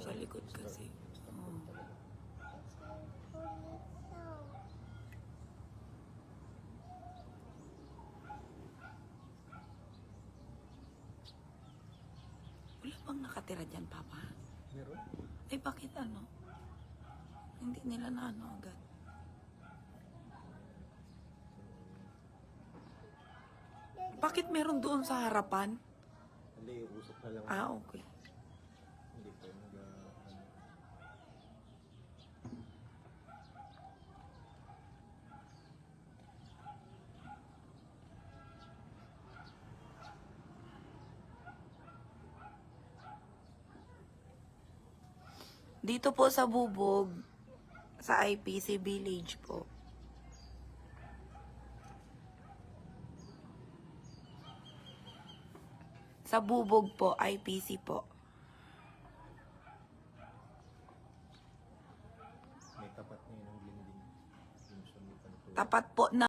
Sa likod kasi. Oh. Wala bang nakatira dyan, Papa? Meron? Eh, bakit ano? Hindi nila na ano agad. Bakit meron doon sa harapan? Hindi, usok na lang. Ah, okay. Hindi po Dito po sa Bubog, sa IPC Village po. Sa Bubog po, IPC po. may tapat na yun ang blending. Tapat po na